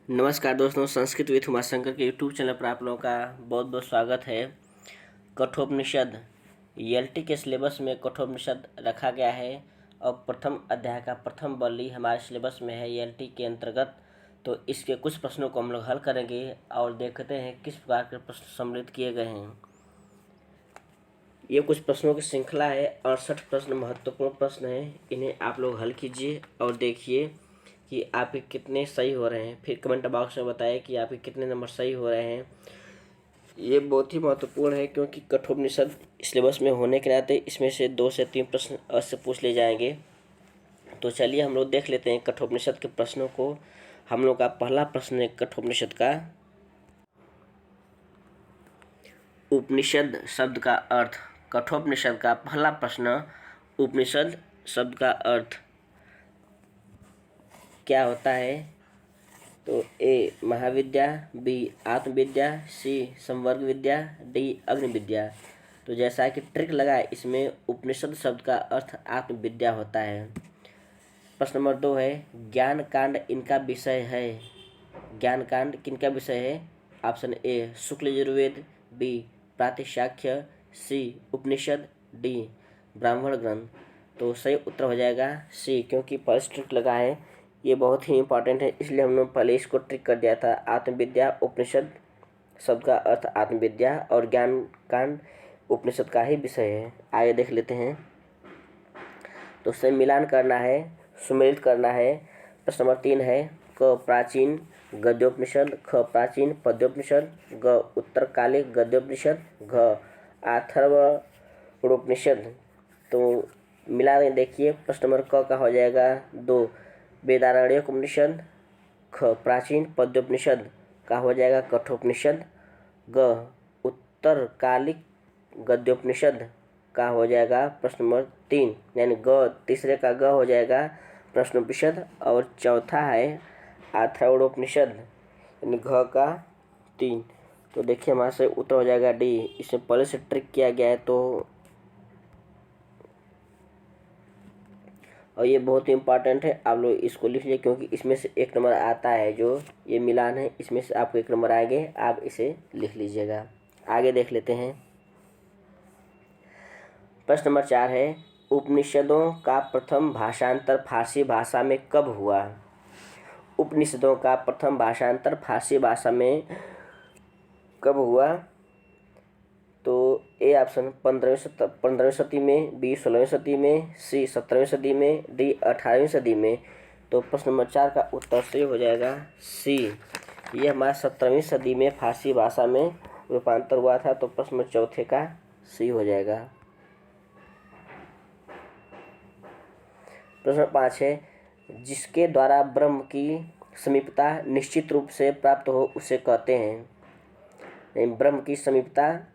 नमस्कार दोस्तों, संस्कृत विथ उमाशंकर के यूट्यूब चैनल पर आप लोगों का बहुत बहुत स्वागत है। कठोपनिषद एलटी के सिलेबस में कठोपनिषद रखा गया है और प्रथम अध्याय का प्रथम बल्ली हमारे सिलेबस में है एलटी के अंतर्गत। तो इसके कुछ प्रश्नों को हम लोग हल करेंगे और देखते हैं किस प्रकार के प्रश्न सम्मिलित किए गए हैं। ये कुछ प्रश्नों की श्रृंखला है। 68 प्रश्न महत्वपूर्ण प्रश्न हैं। इन्हें आप लोग हल कीजिए और देखिए कि आपके कितने सही हो रहे हैं। फिर कमेंट बॉक्स में बताइए कि आपके कितने नंबर सही हो रहे हैं। ये बहुत ही महत्वपूर्ण है क्योंकि कठोपनिषद सिलेबस में होने के नाते इसमें से 2 से 3 प्रश्न अवश्य पूछ ले जाएंगे। तो चलिए हम लोग देख लेते हैं कठोपनिषद के प्रश्नों को। हम लोग का पहला प्रश्न है कठोपनिषद का, उपनिषद शब्द का अर्थ। कठोपनिषद का पहला प्रश्न, उपनिषद शब्द का अर्थ क्या होता है? तो ए महाविद्या, बी आत्मविद्या, सी संवर्ग विद्या, डी अग्नि विद्या। तो जैसा कि ट्रिक लगा है, इसमें उपनिषद शब्द का अर्थ आत्मविद्या होता है। प्रश्न नंबर 2 है, ज्ञान कांड इनका विषय है। ज्ञान कांड किनका विषय है? Option A Shukla Yajurveda, B Pratishakhya, C Upanishad, D Brahmana ग्रंथ। तो सही उत्तर हो जाएगा सी, क्योंकि फर्स्ट ट्रिक लगा है। ये बहुत ही इंपॉर्टेंट है, इसलिए हम लोग पहले इसको ट्रिक कर दिया था। आत्मविद्या उपनिषद शब्द का अर्थ आत्मविद्या और ज्ञान कांड उपनिषद का ही विषय है। आगे देख लेते हैं। तो उससे मिलान करना है, सुमेलित करना है। प्रश्न नंबर 3 है, क प्राचीन गद्योपनिषद, ख प्राचीन पद्योपनिषद, ग उत्तरकालिक गद्योपनिषद, घ अथर्वणोपनिषद। तो मिला के देखिए। प्रश्न नंबर क का हो जाएगा 2 वेदारण्यक उपनिषद, ख प्राचीन पद्योपनिषद का हो जाएगा कठोपनिषद, ग उत्तरकालिक गद्योपनिषद का हो जाएगा प्रश्न नंबर 3, यानी ग तीसरे का ग हो जाएगा प्रश्नोपनिषद, और चौथा है अथर्वणोपनिषद यानी घ का 3। तो देखिए हमारे से उत्तर हो जाएगा डी। इसमें पहले से ट्रिक किया गया है, तो और ये बहुत ही इंपॉर्टेंट है। आप लोग इसको लिख लीजिए, क्योंकि इसमें से 1 नंबर आता है। जो ये मिलान है, इसमें से आपको 1 नंबर आएंगे, आप इसे लिख लीजिएगा। आगे देख लेते हैं। प्रश्न नंबर 4 है, उपनिषदों का प्रथम भाषांतर फारसी भाषा में कब हुआ? उपनिषदों का प्रथम भाषांतर फारसी भाषा में कब हुआ? तो ए ऑप्शन 15वीं सदी में, बी 16वीं सदी में, सी 17वीं सदी में, डी 18वीं सदी में। तो प्रश्न नंबर 4 का उत्तर सही हो जाएगा सी। ये हमारा 17वीं सदी में फारसी भाषा में रूपांतर हुआ था। तो प्रश्न नंबर 4 का सी हो जाएगा। प्रश्न 5 है, जिसके द्वारा ब्रह्म की समीपता निश्चित रूप से प्राप्त हो उसे कहते हैं। ब्रह्म की समीपता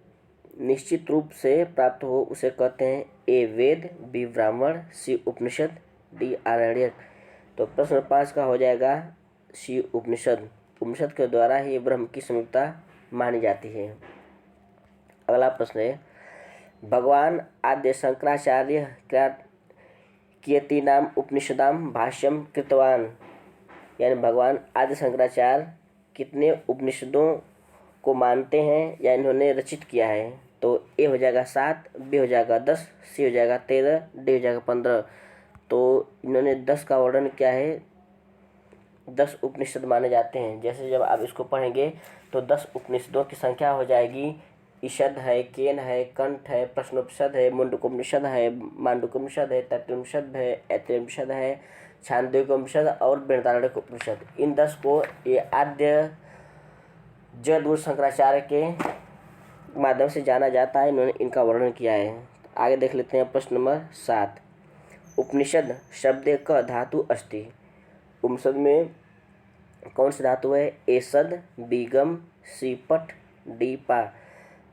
निश्चित रूप से प्राप्त हो उसे कहते हैं ए वेद, बी ब्राह्मण, सी उपनिषद, डी आरण्यक। तो प्रश्न 5 का हो जाएगा सी उपनिषद। उपनिषद के द्वारा ही ब्रह्म की समीपता मानी जाती है। अगला प्रश्न है, भगवान आद्य शंकराचार्य कियतीनाम उपनिषदाम भाष्यम कृतवान। यानी भगवान आदि शंकराचार्य कितने उपनिषदों को मानते हैं या इन्होंने रचित किया है? तो ए हो जाएगा 7, बी हो जाएगा 10, सी हो जाएगा 13, डी हो जाएगा 15। तो इन्होंने 10 का वर्णन किया है। 10 उपनिषद माने जाते हैं। जैसे जब आप इसको पढ़ेंगे तो 10 उपनिषदों की संख्या हो जाएगी। ईषद है, केन है, कंठ है, प्रश्नोपनिषद है, मुंडकोपनिषद है, मांडूकोपनिषद है, तैत्तिरीयोपनिषद है, ऐतरेयोपनिषद है, छांदोग्योपनिषद और बृहदारण्यक उपनिषद। इन 10 को ये आद्य जगद्गुरु शंकराचार्य के माध्यम से जाना जाता है। इन्होंने इनका वर्णन किया है। आगे देख लेते हैं। प्रश्न नंबर 7, उपनिषद शब्दे क धातु अस्ति। उपनिषद में कौन सी धातु है? ए सद, बी गम, सी पट, डी पा।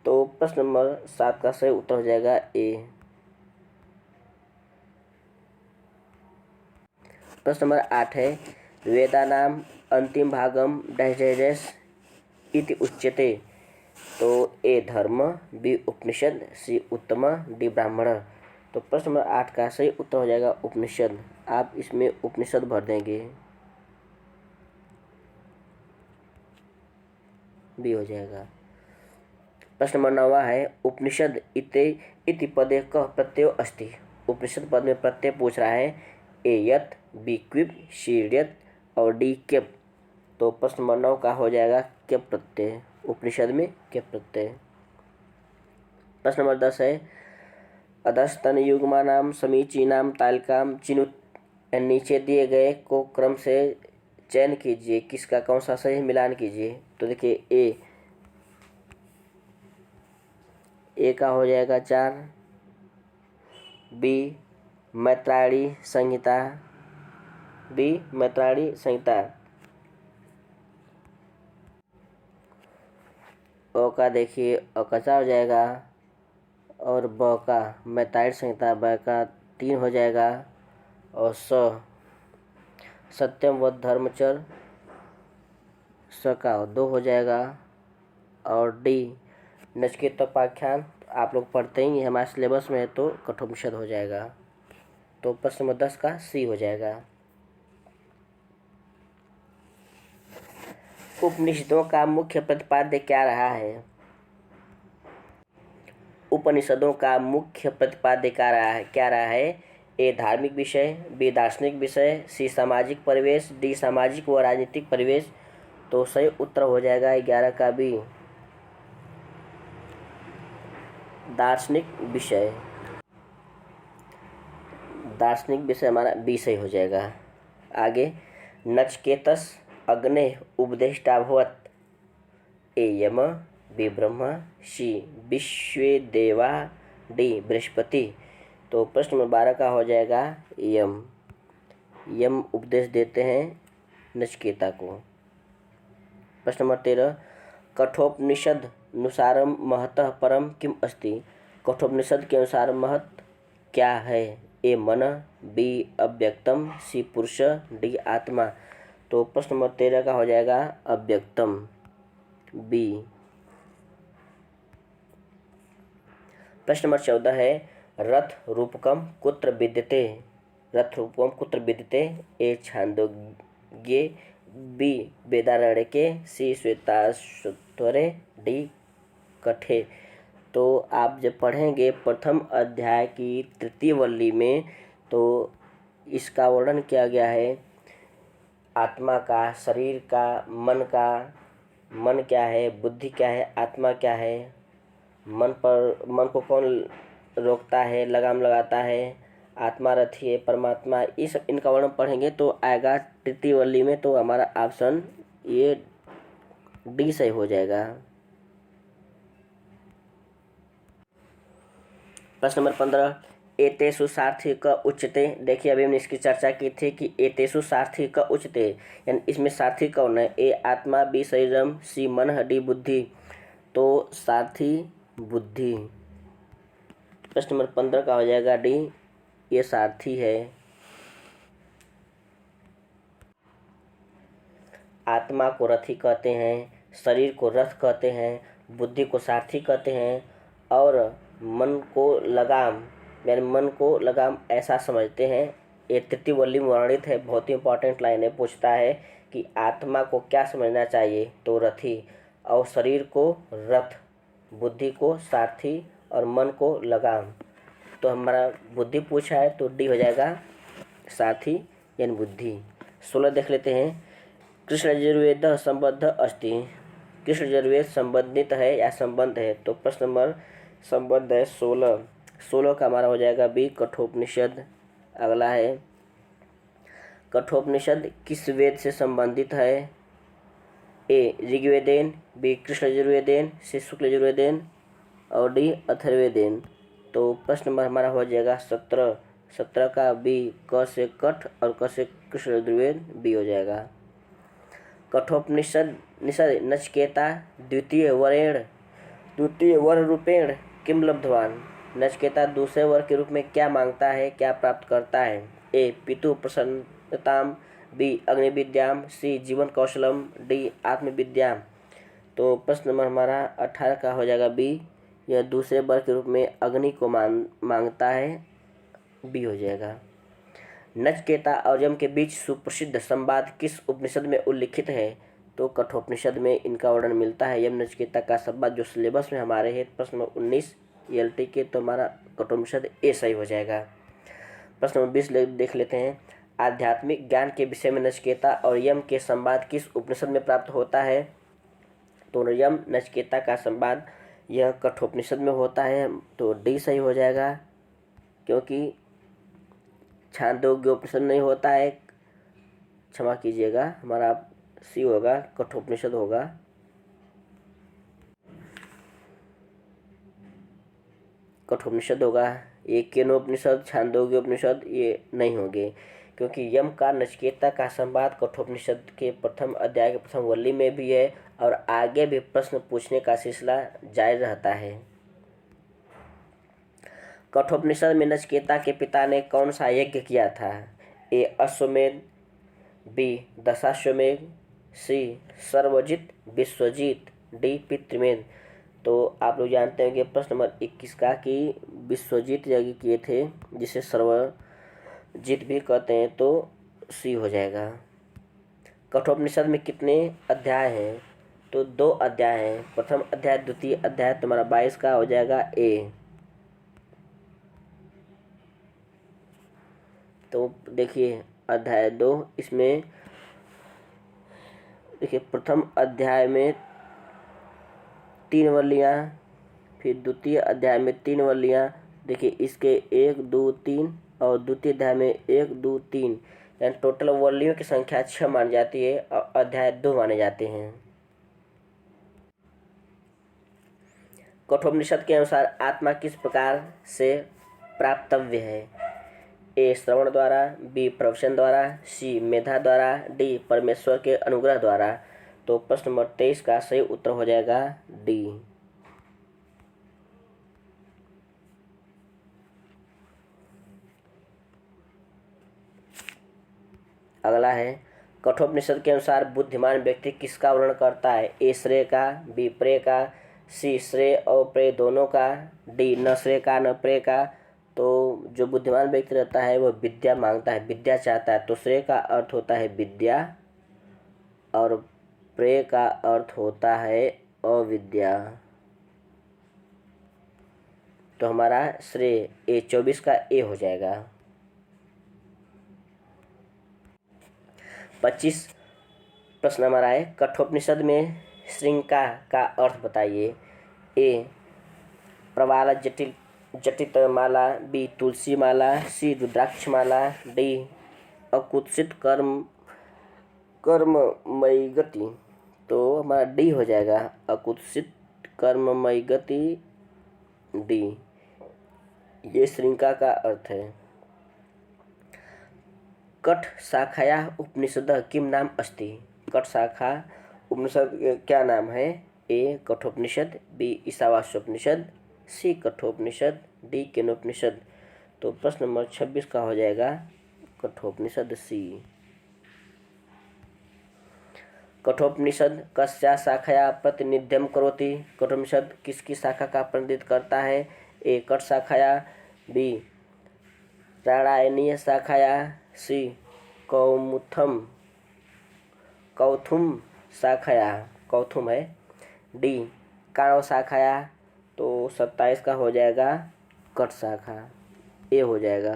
तो प्रश्न नंबर 7 का सही उत्तर हो जाएगा ए। प्रश्न नंबर 8 है, वेदानाम अंतिम भागम डैश इति उच्यते। तो ए धर्म, बी उपनिषद, सी उत्तम, डी ब्राह्मण। तो प्रश्न नंबर 8 का सही उत्तर हो जाएगा उपनिषद। आप इसमें उपनिषद भर देंगे। बी हो जाएगा। प्रश्न नंबर 9 है उपनिषद इति पदे कः प्रत्ययो अस्ति। उपनिषद पद में प्रत्यय पूछ रहा है। ए यत, बी क्विप, सी यत और डी केप। तो प्रश्न नंबर 9 का हो जाएगा केप प्रत्यय, उपनिषद में केप प्रत्यय। प्रश्न नंबर 10 है अधस्तन युग्मानाम समीचीनाम तालिकाम चिनुत। नीचे दिए गए को क्रम से चयन कीजिए, किसका कौन सा सही मिलान कीजिए। तो देखिए ए का हो जाएगा 4, बी मैत्रायणी संहिता, बी मैत्रायणी संहिता। ओ का देखिए अ का 4 हो जाएगा और ब का मैत्रायणी संहिता, ब का 3 हो जाएगा और सत्यम व धर्मचर, स का 2 हो जाएगा और डी नचिकेतोपाख्यान। आप लोग पढ़ते ही हमारे सिलेबस में है तो कठोपनिषद हो जाएगा। तो प्रश्न नंबर 10 का सी हो जाएगा। उपनिषदों का मुख्य प्रतिपाद्य क्या रहा है। उपनिषदों का मुख्य प्रतिपाद्य क्या रहा है। ए धार्मिक विषय, बी दार्शनिक विषय, सी सामाजिक परिवेश, डी सामाजिक व राजनीतिक परिवेश। तो सही उत्तर हो जाएगा 11 का बी दार्शनिक विषय। दार्शनिक विषय हमारा बी सही हो जाएगा। आगे नचकेतस अग्ने उपदेष्टाभवत्। ए यम, बी ब्रह्मा, सी विश्वे देवा, डी बृहस्पति। तो प्रश्न नंबर 12 का हो जाएगा यम उपदेश देते हैं नचिकेता को। प्रश्न नंबर 13 कठोपनिषद अनुसारम महतः परम किम अस्ति। कठोपनिषद के अनुसार महत क्या है। ए मन, बी अव्यक्तम, सी पुरुष, डी आत्मा। तो प्रश्न नंबर 13 का हो जाएगा अव्यक्तम, बी। प्रश्न नंबर 14 है रथ रूपकम कुत्र विद्यते। रथ रूपकम कुत्र विद्यते। ए छांदोग्ये, बी वेदारण्यके, सी श्वेताश्वतरे, डी कठे। तो आप जब पढ़ेंगे प्रथम अध्याय की तृतीय वल्ली में तो इसका वर्णन किया गया है आत्मा का, शरीर का, मन का। मन क्या है, बुद्धि क्या है, आत्मा क्या है, मन को कौन रोकता है, लगाम लगाता है, आत्मा रथी है, परमात्मा। इस इनका वर्णन पढ़ेंगे तो आएगा तृतीय वल्ली में। तो हमारा ऑप्शन ये डी सही हो जाएगा। प्रश्न नंबर 15 एतेषु सारथी क उच्यते। देखिए अभी हमने इसकी चर्चा की थी कि एतेषु सारथी क उच्यते, यानी इसमें सारथी कौन है। ए आत्मा, बी शरीरम, सी मन, डी बुद्धि। तो सारथी बुद्धि। प्रश्न नंबर 15 का हो जाएगा डी, ये सारथी है। आत्मा को रथी कहते हैं, शरीर को रथ कहते हैं, बुद्धि को सारथी कहते हैं और मन को लगाम, यानी मन को लगाम ऐसा समझते हैं। ये तृतीय वल्ली में वर्णित है। बहुत ही इंपॉर्टेंट लाइन है। पूछता है कि आत्मा को क्या समझना चाहिए, तो रथी, और शरीर को रथ, बुद्धि को सारथी और मन को लगाम। तो हमारा बुद्धि पूछा है तो डी हो जाएगा सारथी यानी बुद्धि। 16 देख लेते हैं कृष्ण यजुर्वेद संबद्ध अस्ति। कृष्ण यजुर्वेद संबंधित है या संबंध है। तो प्रश्न नंबर संबंध है 16 का हमारा हो जाएगा बी कठोपनिषद। अगला है कठोपनिषद किस वेद से संबंधित है। ए ऋग्वेदेन, बी कृष्ण यजुर्वेदेन, सी शुक्ल यजुर्वेदेन और डी अथर्ववेदेन। तो प्रश्न नंबर हमारा हो जाएगा 17 का बी क से कठ और क से कृष्ण यजुर्वेद बी हो जाएगा। कठोपनिषद नचकेता द्वितीय वर रूपेण किम लब्धवान। नचकेता दूसरे वर के रूप में क्या मांगता है, क्या प्राप्त करता है। ए पितु प्रसन्नताम, बी अग्निविद्याम, सी जीवन कौशलम, डी आत्मविद्याम। तो प्रश्न नंबर हमारा 18 का हो जाएगा बी, यह दूसरे वर के रूप में अग्नि को मांगता है, बी हो जाएगा। नचकेता और यम के बीच सुप्रसिद्ध संवाद किस उपनिषद में उल्लिखित है। तो कठोपनिषद में इनका वर्णन मिलता है। यम नचिकेता का संवाद जो सिलेबस में हमारे है प्रश्न नंबर 19 ELT के, तो हमारा कठोपनिषद ए सही हो जाएगा। प्रश्न नंबर 20 देख लेते हैं। आध्यात्मिक ज्ञान के विषय में नचिकेता और यम के संवाद किस उपनिषद में प्राप्त होता है? तो यम नचिकेता का संवाद यह कठोपनिषद में होता है, तो डी सही हो जाएगा, क्योंकि छांदोग्योपनिषद नहीं होता है, क्षमा कीजिएगा, हमारा सी होगा, कठोपनिषद होगा। कठोपनिषद होगा। ये केनोपनिषद, छांदोग्योपनिषद ये नहीं होंगे, क्योंकि यम का नचिकेता का संवाद कठोपनिषद के प्रथम अध्याय के प्रथम वल्ली में भी है और आगे भी प्रश्न पूछने का सिलसिला जारी रहता है। कठोपनिषद में नचिकेता के पिता ने कौन सा यज्ञ किया था? ए अश्वमेध, बी दशाश्वमेध, सी सर्वजित विश्वजीत, डी पितृमेध। तो आप लोग जानते हैं कि प्रश्न नंबर 21 का कि विश्वजीत यज्ञ किए थे, जिसे सर्वजित भी कहते हैं, तो सी हो जाएगा। कठोपनिषद में कितने अध्याय हैं? तो 2 अध्याय हैं। प्रथम अध्याय द्वितीय अध्याय तुम्हारा 22 का हो जाएगा ए। तो देखिए अध्याय 2, इसमें देखिए प्रथम अध्याय में 3 वल्लियाँ, फिर द्वितीय अध्याय में 3 वल्लियाँ, देखिए इसके 1 2 3 और द्वितीय अध्याय में 1 2 3, यानी टोटल वल्लियों की संख्या 6 मानी जाती है और अध्याय 2 माने जाते हैं। कठोपनिषद के अनुसार आत्मा किस प्रकार से प्राप्तव्य है? ए श्रवण द्वारा, बी प्रवचन द्वारा, सी मेधा द्वारा, डी परमेश्वर के अनुग्रह द्वारा। तो प्रश्न नंबर 23 का सही उत्तर हो जाएगा डी। अगला है, कठोपनिषद के अनुसार बुद्धिमान व्यक्ति किसका वर्णन करता है? ए श्रेय का, बी प्रेय का, सी श्रेय और प्रेय दोनों का, डी न श्रेय का न प्रेय का। तो जो बुद्धिमान व्यक्ति रहता है वह विद्या मांगता है, विद्या चाहता है, तो श्रेय का अर्थ होता है विद्या और प्रेय का अर्थ होता है अविद्या। तो हमारा श्रेय ए 24 का ए हो जाएगा। 25 प्रश्न हमारा है, कठोपनिषद में श्रृंखला का अर्थ बताइए। ए प्रवाल जटित माला, बी तुलसी माला, सी रुद्राक्ष माला, डी अकुत्सित कर्ममयी गति। तो हमारा डी हो जाएगा, अकुत्सित कर्ममयी गति, डी। ये श्रृंखला का अर्थ है। कठ शाखाया उपनिषद किम नाम अस्ति? कठ शाखा उपनिषद क्या नाम है? ए कठोपनिषद, बी ईशावास्योपनिषद, सी कठोपनिषद, डी केनोपनिषद। तो प्रश्न नंबर 26 का हो जाएगा कठोपनिषद सी। कठोपनिषद कस्या शाखाया प्रतिनिध्यम करोति? कठोपनिषद किसकी शाखा का प्रतिनिधित्व करता है? ए कठ शाखाया, बी प्राणायनीय शाखाया, सी कौथुम शाखाया, कौथुम है, डी काणव शाखाया। तो 27 का हो जाएगा कठ शाखा, ए हो जाएगा।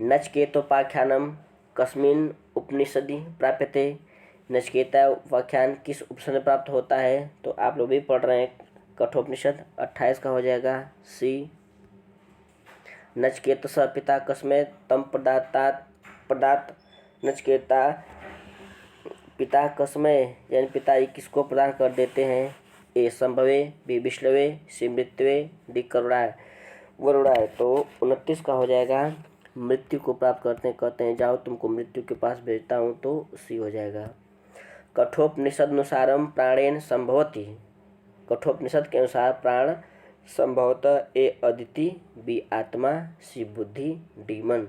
नचिकेतोपाख्यानम कस्मिन् उपनिषदि प्राप्यते? नचिकेता उपाख्यान किस उपनिषद में प्राप्त होता है? तो आप लोग भी पढ़ रहे हैं, कठोपनिषद 28 का हो जाएगा सी। नचिकेतस्य पिता कस्मै तम प्रदात? नचिकेता पिता कस्मै यानी पिता किसको प्रदान कर देते हैं? ए संभवे, बी विष्णवे, सी मृत्युवे, डी वरुणाय। तो 29 का हो जाएगा मृत्यु को प्राप्त कहते हैं जाओ तुमको मृत्यु के पास भेजता हूँ, तो सी हो जाएगा। कठोपनिषदनुसारम प्राणेन संभवति? कठोपनिषद के अनुसार प्राण संभवतः ए अदिति, बी आत्मा, सी बुद्धि, डी मन।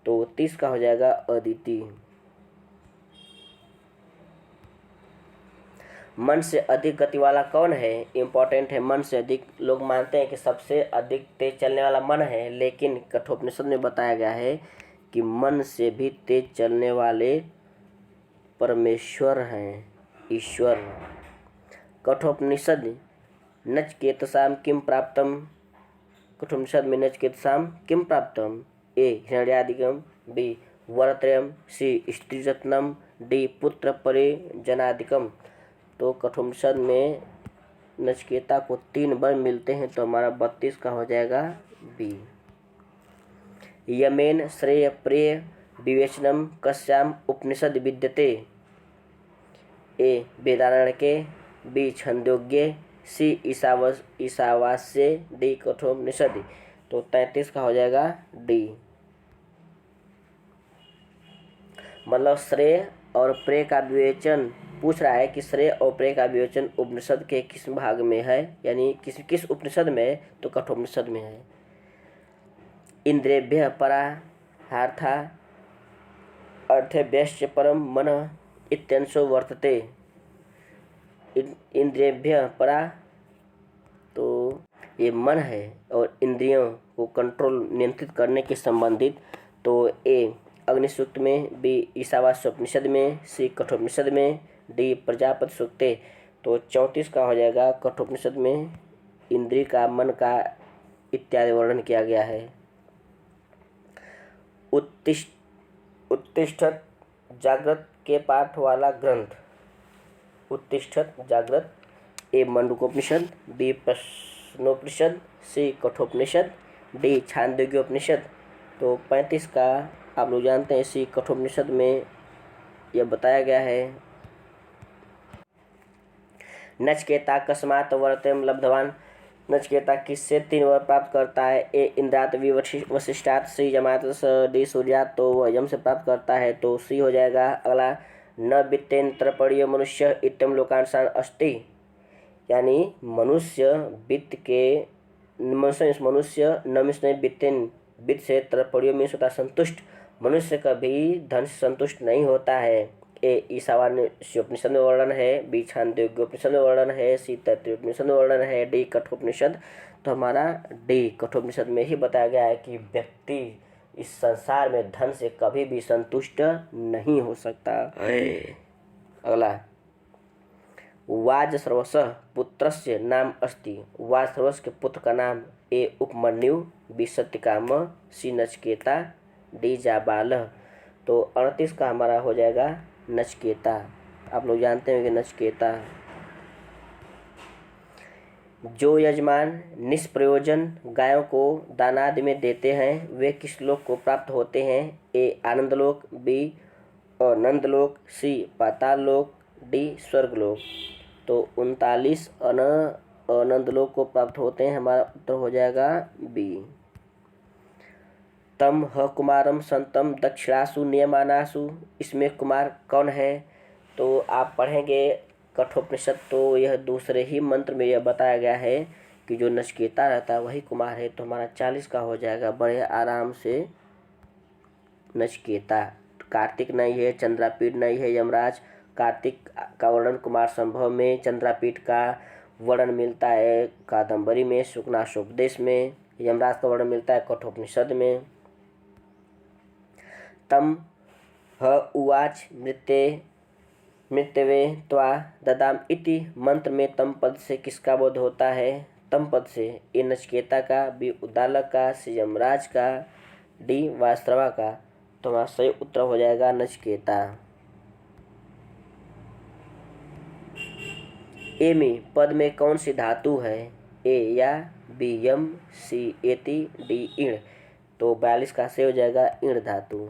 तो 30 का हो जाएगा अदिति। मन से अधिक गति वाला कौन है? इम्पोर्टेंट है। मन से अधिक, लोग मानते हैं कि सबसे अधिक तेज चलने वाला मन है, लेकिन कठोपनिषद में बताया गया है कि मन से भी तेज चलने वाले परमेश्वर हैं, ईश्वर। कठोपनिषद नचिकेतसां किं प्राप्तम? कठोपनिषद में नचिकेतसां किं प्राप्तम? ए हिरण्यादिकम, बी वरत्रयम, सी स्त्रीरत्नम, डी पुत्र परिजनादिकम। तो कठोपनिषद में नचिकेता को 3 वर मिलते हैं, तो हमारा 32 का हो जाएगा बी। यमेन श्रेय प्रेय विवेचनम कस्याम उपनिषद विद्यते? ए वेदारण्यके, बी छंदोग्ये, सी ईशावास्ये, डी कठोपनिषद। तो 33 का हो जाएगा डी। मतलब श्रेय और प्रेय का विवेचन पूछ रहा है कि श्रेय और प्रेय का विवेचन उपनिषद के किस भाग में है, यानी किस उपनिषद में है, तो कठोपनिषद में है। इंद्रियभ्यः परा हार्था अर्थेभ्यश्च परम मनः इत्यंशो वर्तते। इंद्रियभ्यः परा, तो ये मन है और इंद्रियों को कंट्रोल नियंत्रित करने के संबंधित। तो ए अग्नि सूक्त में, बी ईशावास्य उपनिषद में, सी कठोपनिषद में, डी प्रजापति सूक्ते। तो 34 का हो जाएगा कठोपनिषद में इंद्रिय का, मन का इत्यादि वर्णन किया गया है। उत्तिष्ठत जागृत के पाठ वाला ग्रंथ। उत्तिष्ठत जागृत, ए मंडूकोपनिषद, बी प्रश्नोपनिषद, सी कठोपनिषद, डी छांदोग्योपनिषद। तो 35 का आप लोग जानते हैं, सी कठोपनिषद में यह बताया गया है। नचिकेता कस्मात् वरत्रयं लब्धवान? नचिकेता किससे 3 वर प्राप्त करता है? ए इंद्रात, बी वशिष्ठात, सी यमात, डी सूर्यात। तो वह यम से प्राप्त करता है, तो सी हो जाएगा। अगला, न वित्तेन त्रपड़ीय मनुष्य इत्यम लोकांशान अस्ति। यानी मनुष्य वित्त के मनुष्य नमिष्ण वित्तेन, वित्त से त्रपड़ियों में होता संतुष्ट। मनुष्य कभी धन से संतुष्ट नहीं होता है। ए ईशावास्योपनिषद में वर्णन है, बी छांदोग्योपनिषद में वर्णन है, सी तैत्तिरीयोपनिषद में वर्णन है, डी कठोपनिषद। तो हमारा डी कठोपनिषद में ही बताया गया है कि व्यक्ति इस संसार में धन से कभी भी संतुष्ट नहीं हो सकता है। अगला, वाजश्रवसः पुत्रस्य नाम अस्ति। वाजश्रवस के पुत्र का नाम, ए उपमन्यु, बी सत्यकाम, सी नचिकेता, डी जाबाल। तो 38 का हमारा हो जाएगा नचिकेता। आप लोग जानते हैं कि नचिकेता। जो यजमान निष्प्रयोजन गायों को दानादि में देते हैं, वे किस लोक को प्राप्त होते हैं? ए आनंदलोक, बी आनंदलोक, सी पाताल लोक, डी स्वर्गलोक। तो 39 आनंदलोक को प्राप्त होते हैं, हमारा उत्तर हो जाएगा बी। तम ह कुमारम संतम दक्षिणासु नियमानासु। इसमें कुमार कौन है? तो आप पढ़ेंगे कठोपनिषद, तो यह दूसरे ही मंत्र में यह बताया गया है कि जो नचिकेता रहता है वही कुमार है। तो हमारा 40 का हो जाएगा बड़े आराम से नचिकेता। कार्तिक नहीं है, चंद्रापीठ नहीं है यमराज। कार्तिक का वर्णन कुमार संभव में, चंद्रापीठ का वर्णन मिलता है कादम्बरी में, शुकनाशोपदेश में। यमराज का वर्णन मिलता है कठोपनिषद में। तम ह उवाच मृत्यवे त्वा ददाम इति मंत्र में तम पद से किसका बोध होता है? तम पद से, ए नचिकेता का, बी उद्दालक का, सी यमराज का, डी वास्त्रवा का। तो हमारा सही उत्तर हो जाएगा नचिकेता। ए में पद में कौन सी धातु है? ए या, बी यम, सी एति, डी इण। तो 42 का सही हो जाएगा इण धातु।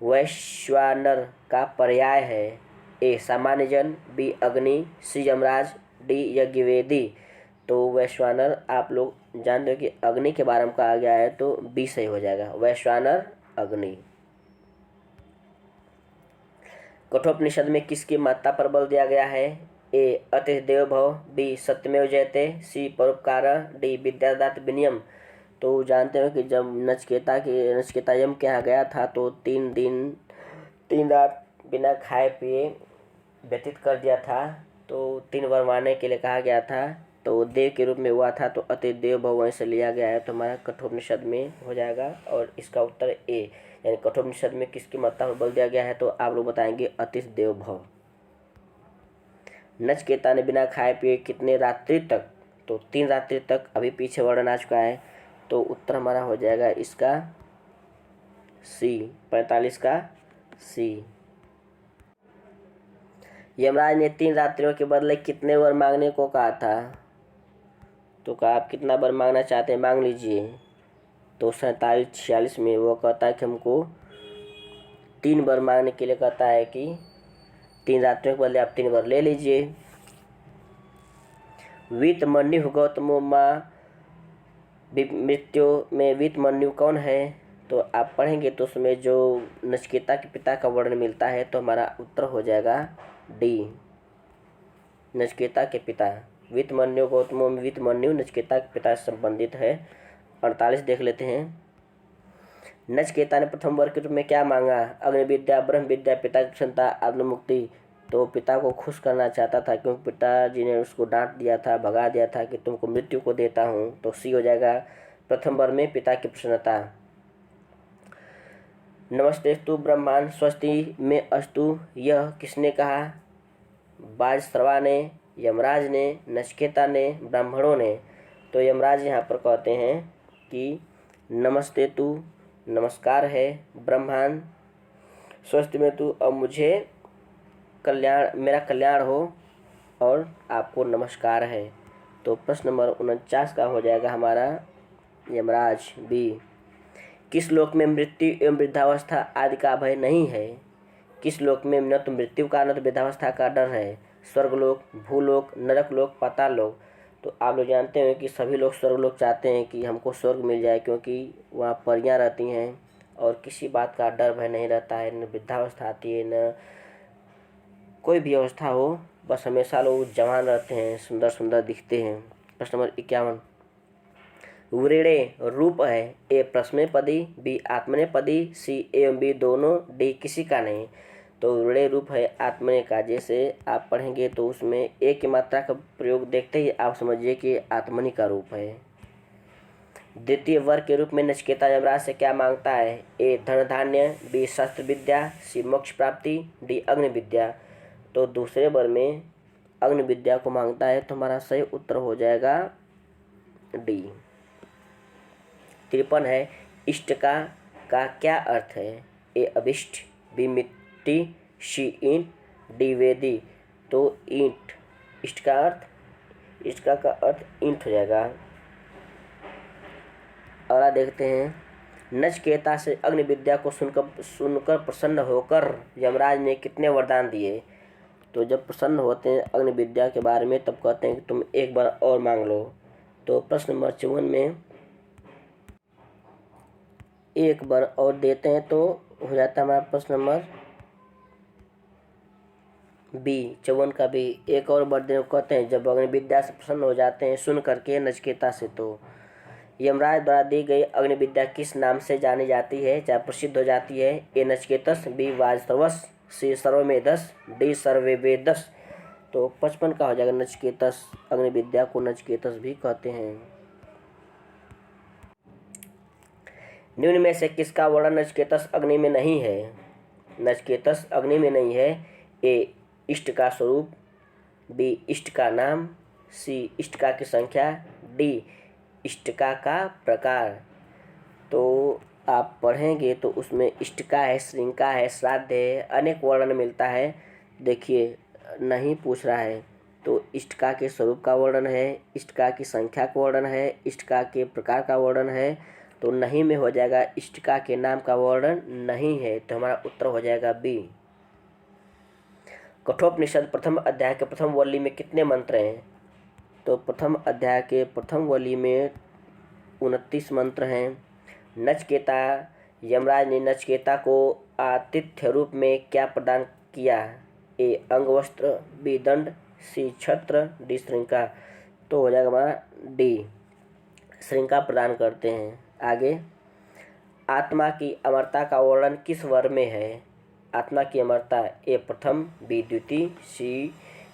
वैश्वानर का पर्याय है, ए सामान्य जन, बी अग्नि, सी यमराज, डी यज्ञवेदी। तो वैश्वानर आप लोग जानते हो कि अग्नि के बारे में कहा गया है, तो बी सही हो जाएगा, वैश्वानर अग्नि। कठोपनिषद में किसकी महत्ता पर बल दिया गया है? ए अतिथि देवो भव, बी सत्यमेव जयते, सी परोपकार, डी विद्यादात विनियम। तो जानते हो कि जब नचिकेता यम के यहाँ गया था, तो 3 रात बिना खाए पिए व्यतीत कर दिया था। तो 3 वरमाने के लिए कहा गया था, तो देव के रूप में हुआ था, तो अतिथि देव भव वहीं से लिया गया है। तो हमारा कठोपनिषद में हो जाएगा, और इसका उत्तर ए, यानी कठोपनिषद में किसकी महत्ता पर बल दिया गया है, तो आप लोग बताएंगे अतिश देव भव। नचिकेता ने बिना खाए पिए कितने रात्रि तक, तो 3 रात्रि तक अभी पीछे वर्णन आ चुका है, तो उत्तर हमारा हो जाएगा इसका सी, 45 का सी। यमराज ने 3 रात्रियों के बदले कितने वर मांगने को कहा था, तो कहा आप कितना वर मांगना चाहते हैं मांग लीजिए। तो 47-46 में वो कहता है कि हमको 3 वर मांगने के लिए कहता है कि 3 रात्रियों के बदले आप 3 वर ले लीजिए। वीतमन्यु गौतमो माँ मृत्यु में वीतमन्यु कौन है, तो आप पढ़ेंगे तो उसमें जो नचिकेता के पिता का वर्णन मिलता है, तो हमारा उत्तर हो जाएगा डी, नचिकेता के पिता। वीतमन्यु गौतमो में वीतमन्यु नचिकेता के पिता से संबंधित है। 48 देख लेते हैं। नचिकेता ने प्रथम वर के रूप में क्या मांगा, अग्नि विद्या, ब्रह्म विद्या, पिता की प्रसन्नता, आत्ममुक्ति। तो पिता को खुश करना चाहता था, क्योंकि पिताजी ने उसको डांट दिया था, भगा दिया था कि तुमको मृत्यु को देता हूँ। तो सी हो जाएगा प्रथम वर में पिता की प्रसन्नता। नमस्तेस्तु ब्रह्मांड स्वस्ति में अस्तु, यह किसने कहा, वाजश्रवा ने, यमराज ने, नचिकेता ने, ब्राह्मणों ने। तो यमराज यहाँ पर कहते हैं कि नमस्ते तू, नमस्कार है, ब्रह्मांड स्वस्थ में तू, अब मुझे कल्याण, मेरा कल्याण हो और आपको नमस्कार है। तो प्रश्न नंबर 49 का हो जाएगा हमारा यमराज बी। किस लोक में मृत्यु एवं वृद्धावस्था आदि का भय नहीं है, किस लोक में न तो मृत्यु का न तो वृद्धावस्था का डर है, स्वर्गलोक, भूलोक, नरकलोक, पाताल लोक। तो आप लोग जानते हैं कि सभी लोग स्वर्गलोक चाहते हैं कि हमको स्वर्ग मिल जाए, क्योंकि वहाँ परियां रहती हैं और किसी बात का डर भय नहीं रहता है, न वृद्धावस्था आती है, न कोई भी अवस्था हो, बस हमेशा लोग जवान रहते हैं, सुंदर सुंदर दिखते हैं। प्रश्न नंबर 51, व्रीड़े रूप है, ए प्रश्नेपदी, बी आत्मनेपदी, सी एवं बी दोनों, डी किसी का नहीं। तो व्रीड़े रूप है आत्मने का, जैसे आप पढ़ेंगे तो उसमें ए की मात्रा का प्रयोग देखते ही आप समझिए कि आत्मनि का रूप है। द्वितीय वर्ग के रूप में नचिकेता यमराज से क्या मांगता है, ए धन धान्य, बी शस्त्र विद्या, सी मोक्ष प्राप्ति, डी अग्नि विद्या। तो दूसरे वर्ग में अग्नि विद्या को मांगता है, तो हमारा सही उत्तर हो जाएगा डी। 53 है, इष्ट का क्या अर्थ है, ए अभिष्ट, बी मिट्टी, सी ईंट, डी वेदी। तो ईंट, इष्ट का अर्थ ईंट हो जाएगा। अगला देखते हैं, नचिकेता से अग्नि विद्या को सुनकर प्रसन्न होकर यमराज ने कितने वरदान दिए। तो जब प्रसन्न होते हैं अग्नि विद्या के बारे में, तब कहते हैं कि तुम एक बार और मांग लो। तो प्रश्न नंबर 54 में एक बार और देते हैं, तो हो जाता है हमारा प्रश्न नंबर बी, 54 का बी, एक और बार देने को कहते हैं जब अग्नि विद्या से प्रसन्न हो जाते हैं सुन करके नचिकेता से। तो यमराज द्वारा दी गई अग्नि विद्या किस नाम से जानी जाती है, चाहे प्रसिद्ध हो जाती है, ए नचिकेतस, बी वाजश्रवस, सी सर्वमेधस, डी सर्ववेदस। तो 55 का हो जाएगा नचिकेतस, अग्नि विद्या को नचिकेतस भी कहते हैं। निम्न में से किसका वर्णन नचिकेतस अग्नि में नहीं है, नचिकेतस अग्नि में नहीं है, ए इष्ट का स्वरूप, बी इष्ट का नाम, सी इष्टका की संख्या, डी इष्टका का प्रकार। तो आप पढ़ेंगे तो उसमें इष्टका है, श्रृंखला है, श्राद्ध है, अनेक वर्णन मिलता है। देखिए नहीं पूछ रहा है, तो इष्टका के स्वरूप का वर्णन है, इष्टका की संख्या का वर्णन है, इष्टका के प्रकार का वर्णन है। तो नहीं में हो जाएगा इष्टका के नाम का वर्णन नहीं है, तो हमारा उत्तर हो जाएगा बी। कठोपनिषद प्रथम अध्याय के प्रथम वल्ली में कितने मंत्र हैं, तो प्रथम अध्याय के प्रथम वल्ली में 29 मंत्र हैं। नचिकेता, यमराज ने नचिकेता को आतिथ्य रूप में क्या प्रदान किया, ए अंगवस्त्र, बी दंड, सी छत्र, डी श्रृंखला। तो हो जाएगा हमारा डी, श्रृंखला प्रदान करते हैं। आगे, आत्मा की अमरता का वर्णन किस वर में है, आत्मा की अमरता, ए प्रथम, बी द्वितीय, सी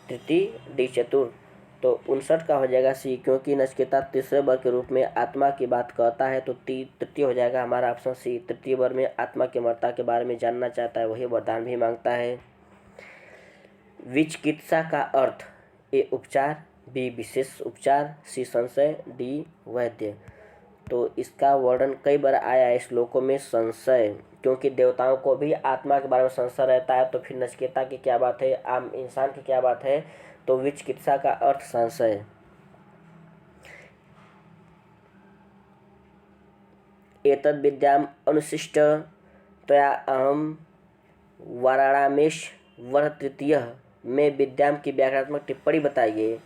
तृतीय, डी चतुर्थ। तो 59 का हो जाएगा सी, क्योंकि नचिकेता तीसरे वर्ग के रूप में आत्मा की बात कहता है, तो तृतीय हो जाएगा हमारा ऑप्शन सी। तृतीय वर्ग में आत्मा की अमरता के बारे में जानना चाहता है, वही वरदान भी मांगता है। विचिकित्सा का अर्थ ए उपचार, बी विशेष उपचार, सी संशय, डी वैद्य। तो इसका वर्णन कई बार आया है श्लोकों में, संशय, क्योंकि देवताओं को भी आत्मा के बारे में संशय रहता है, तो फिर नचिकेता की क्या बात है, आम इंसान की क्या बात है। तो विचिकित्सा का अर्थ संशय। एतद् विद्याम अनुशिष्ट त्वया अहम वाराणामेश वर तृतीय में विद्याम की व्याकरणात्मक टिप्पणी बताइए।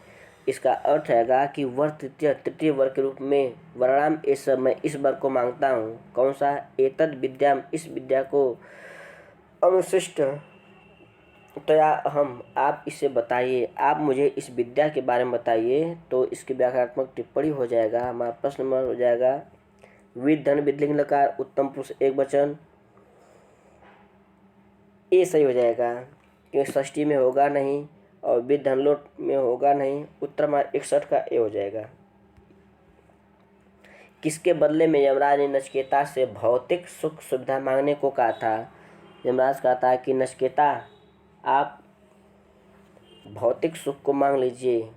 इसका अर्थ हैगा कि वर तृतीय वर्ग के रूप में वर्णाम इस मैं इस वर्ग को मांगता हूँ। कौन सा? एतद् विद्याम, इस विद्या को, अनुशिष्ट त्वया अहम, आप इसे बताइए, आप मुझे इस विद्या के बारे में बताइए। तो इसकी व्याकरणात्मक टिप्पणी हो जाएगा, हमारा प्रश्न नंबर हो जाएगा विद धन विधिलिंग लकार उत्तम पुरुष एक वचन, ए सही हो जाएगा, क्योंकि षष्ठी में होगा नहीं और विद धनलोट में होगा नहीं। उत्तर हमारा 61 का ए हो जाएगा। किसके बदले में यमराज ने नचिकेता से भौतिक सुख सुविधा मांगने को कहा था? यमराज कहता है कि नचिकेता आप भौतिक सुख को मांग लीजिए,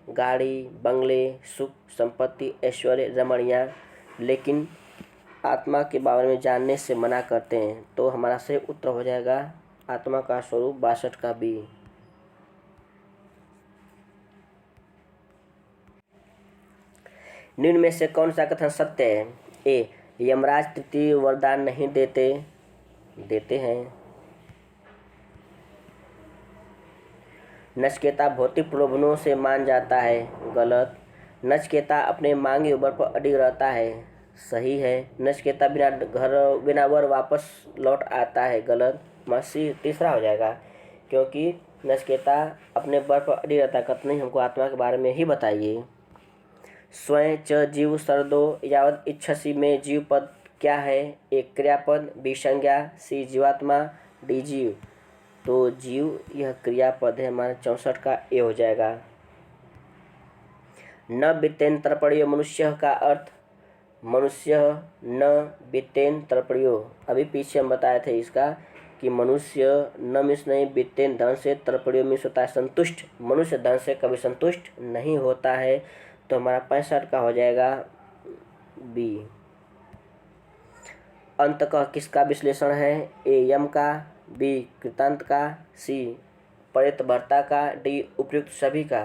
गाड़ी, बंगले, सुख, संपत्ति, ऐश्वर्य, रमणियाँ, लेकिन आत्मा के बारे में जानने से मना करते हैं। तो हमारा सही उत्तर हो जाएगा आत्मा का स्वरूप 62 का बी। निम्न में से कौन सा कथन सत्य है? ए, यमराज तृतीय वरदान नहीं देते हैं। नचिकेता भौतिक प्रलोभनों से मान जाता है, गलत। नचिकेता अपने मांगे वर पर अडिग रहता है, सही है। नचिकेता बिना वर वापस लौट आता है, गलत। सी तीसरा हो जाएगा, क्योंकि नचिकेता अपने वर पर अडिग रहता है, कतई हमको आत्मा के बारे में ही बताइए। स्वयं च जीव शरदो यावत इच्छसी में जीव पद क्या है? एक क्रियापद, बी संज्ञा, सी जीवात्मा, डी जीव। तो जीव यह क्रियापद है, हमारा 64 का ए हो जाएगा। न वित्तेन तर्पणीयो मनुष्य का अर्थ, मनुष्य न वित्तेन तर्पणीयो, अभी पीछे हम बताए थे इसका कि मनुष्य न मिस नहीं, वित्तेन धन से, तर्पणीयो मिस होता है संतुष्ट, मनुष्य धन से कभी संतुष्ट नहीं होता है। तो हमारा 65 का हो जाएगा बी। अंततः किसका विश्लेषण है? ए यम का, बी कृतांत का, सी प्रेतभर्ता का, डी उपयुक्त सभी का।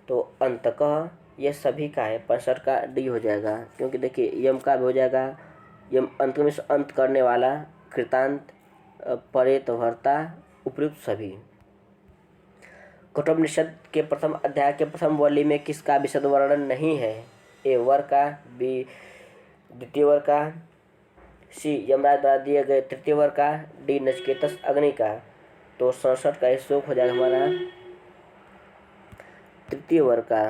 तो अंततः यह सभी का है, 65 का डी हो जाएगा, क्योंकि देखिए यम का भी हो जाएगा, यम अंत में से अंत करने वाला, कृतांत, प्रेतभर्ता, उपयुक्त सभी। कठोपनिषद के प्रथम अध्याय के प्रथम वल्ली में किसका विशद वर्णन नहीं है? ए वर का, बी द्वितीय वर का, सी यमराज द्वारा दिए गए तृतीय वर का, डी नचिकेतस अग्नि का। तो 67 का श्लोक हो जाएगा हमारा तृतीय वर का,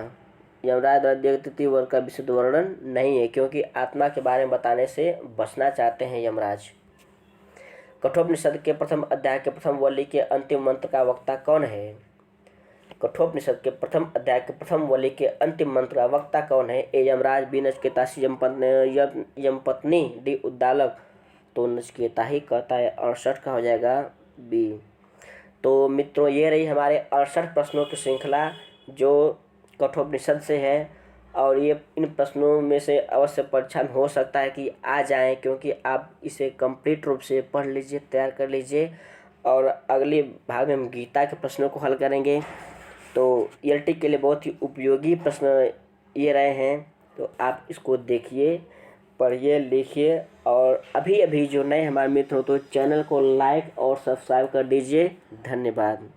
यमराज द्वारा दिए गए तृतीय वर का विशुद्ध वर्णन नहीं है, क्योंकि आत्मा के बारे में बताने से बचना चाहते हैं यमराज। कठोपनिषद के प्रथम अध्याय के प्रथम वल्ली के अंतिम मंत्र का वक्ता कौन है? कठोपनिषद के प्रथम अध्याय के प्रथम वल्ली के अंतिम मंत्र का वक्ता कौन है? ए यमराज, बी नचिकेता, सी यमपत्नी, डी उद्दालक। तो नचिकेता ही कहता है, 68 का हो जाएगा बी। तो मित्रों ये रही हमारे 68 प्रश्नों की श्रृंखला जो कठोपनिषद से है, और ये इन प्रश्नों में से अवश्य परीक्षा में हो सकता है कि आ जाएं, क्योंकि आप इसे कंप्लीट रूप से पढ़ लीजिए, तैयार कर लीजिए, और अगले भाग में हम गीता के प्रश्नों को हल करेंगे। तो ELT के लिए बहुत ही उपयोगी प्रश्न ये रहे हैं, तो आप इसको देखिए, पढ़िए, लिखिए, और अभी जो नए हमारे मित्र हो तो चैनल को लाइक और सब्सक्राइब कर दीजिए। धन्यवाद।